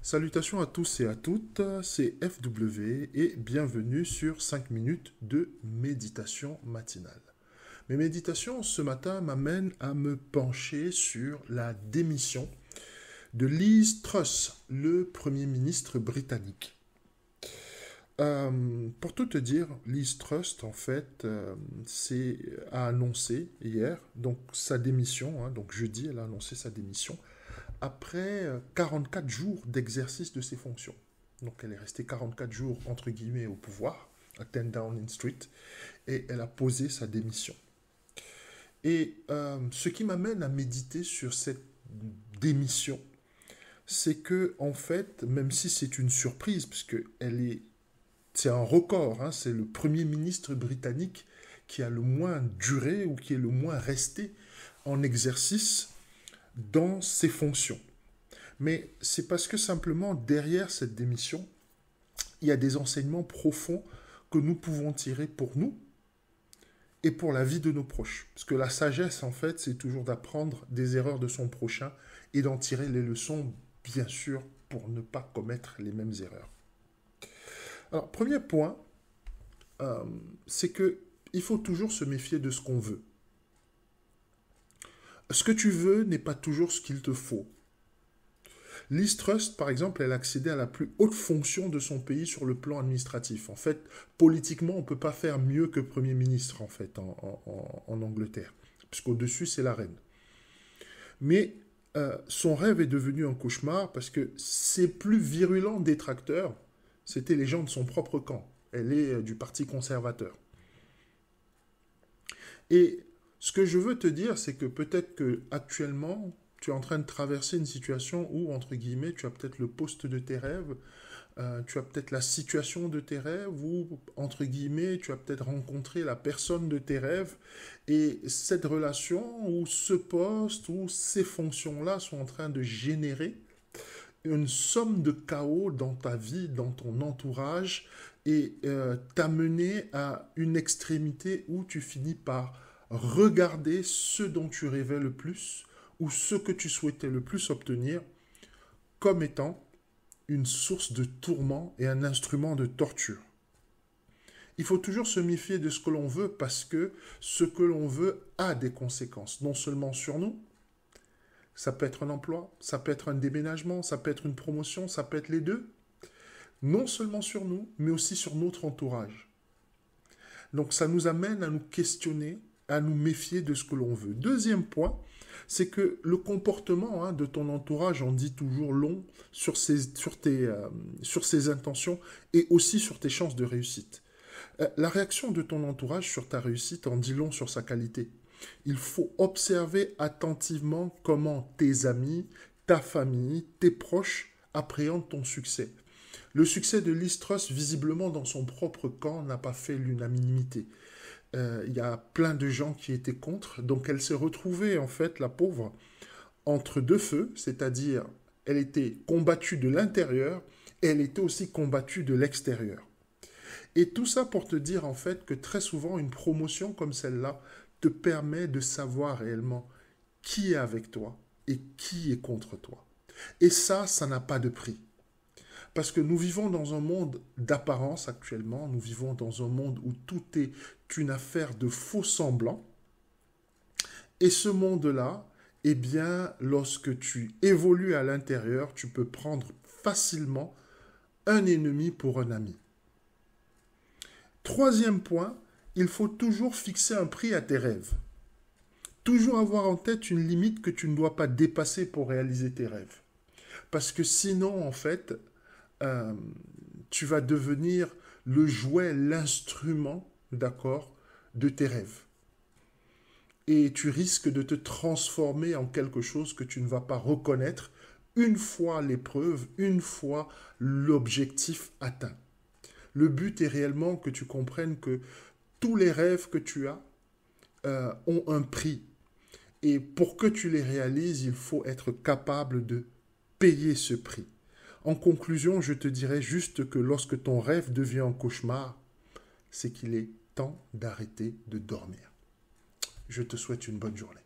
Salutations à tous et à toutes, c'est FW et bienvenue sur 5 minutes de méditation matinale. Mes méditations ce matin m'amènent à me pencher sur la démission de Liz Truss, le Premier ministre britannique. Pour tout te dire, Liz Truss, en fait, a annoncé hier donc sa démission, donc jeudi, elle a annoncé sa démission, après 44 jours d'exercice de ses fonctions. Donc elle est restée 44 jours, entre guillemets, au pouvoir, à 10 Downing Street, et elle a posé sa démission. Et ce qui m'amène à méditer sur cette démission, c'est que, en fait, même si c'est une surprise, puisque c'est un record, hein, c'est le Premier ministre britannique qui a le moins duré ou qui est le moins resté en exercice dans ses fonctions. Mais c'est parce que simplement derrière cette démission, il y a des enseignements profonds que nous pouvons tirer pour nous et pour la vie de nos proches. Parce que la sagesse, en fait, c'est toujours d'apprendre des erreurs de son prochain et d'en tirer les leçons, bien sûr, pour ne pas commettre les mêmes erreurs. Alors, premier point, c'est que il faut toujours se méfier de ce qu'on veut. Ce que tu veux n'est pas toujours ce qu'il te faut. Liz Truss, par exemple, elle accédait à la plus haute fonction de son pays sur le plan administratif. En fait, politiquement, on ne peut pas faire mieux que Premier ministre, en fait, en Angleterre, puisqu'au-dessus, c'est la reine. Mais son rêve est devenu un cauchemar parce que ses plus virulents détracteurs, c'était les gens de son propre camp. Elle est du Parti conservateur. Et ce que je veux te dire, c'est que peut-être que actuellement, tu es en train de traverser une situation où, entre guillemets, tu as peut-être le poste de tes rêves, tu as peut-être la situation de tes rêves, ou, entre guillemets, tu as peut-être rencontré la personne de tes rêves, et cette relation, ou ce poste, ou ces fonctions-là sont en train de générer une somme de chaos dans ta vie, dans ton entourage, et t'amener à une extrémité où tu finis par regarder ce dont tu rêvais le plus, ou ce que tu souhaitais le plus obtenir, comme étant une source de tourment et un instrument de torture. Il faut toujours se méfier de ce que l'on veut parce que ce que l'on veut a des conséquences, non seulement sur nous, ça peut être un emploi, ça peut être un déménagement, ça peut être une promotion, ça peut être les deux, non seulement sur nous, mais aussi sur notre entourage. Donc ça nous amène à nous questionner, à nous méfier de ce que l'on veut. Deuxième point, c'est que le comportement de ton entourage en dit toujours long sur ses intentions et aussi sur tes chances de réussite. La réaction de ton entourage sur ta réussite en dit long sur sa qualité. Il faut observer attentivement comment tes amis, ta famille, tes proches appréhendent ton succès. Le succès de Liz Truss, visiblement dans son propre camp, n'a pas fait l'unanimité. Il y a plein de gens qui étaient contre, donc elle s'est retrouvée, en fait, la pauvre, entre deux feux, c'est-à-dire elle était combattue de l'intérieur et elle était aussi combattue de l'extérieur. Et tout ça pour te dire, en fait, que très souvent, une promotion comme celle-là te permet de savoir réellement qui est avec toi et qui est contre toi. Et ça n'a pas de prix. Parce que nous vivons dans un monde d'apparence actuellement, nous vivons dans un monde où tout est une affaire de faux semblants. Et ce monde-là, eh bien, lorsque tu évolues à l'intérieur, tu peux prendre facilement un ennemi pour un ami. Troisième point, il faut toujours fixer un prix à tes rêves. Toujours avoir en tête une limite que tu ne dois pas dépasser pour réaliser tes rêves. Parce que sinon, en fait, tu vas devenir le jouet, l'instrument, d'accord, de tes rêves. Et tu risques de te transformer en quelque chose que tu ne vas pas reconnaître une fois l'épreuve, une fois l'objectif atteint. Le but est réellement que tu comprennes que tous les rêves que tu as ont un prix. Et pour que tu les réalises, il faut être capable de payer ce prix. En conclusion, je te dirais juste que lorsque ton rêve devient un cauchemar, c'est qu'il est temps d'arrêter de dormir. Je te souhaite une bonne journée.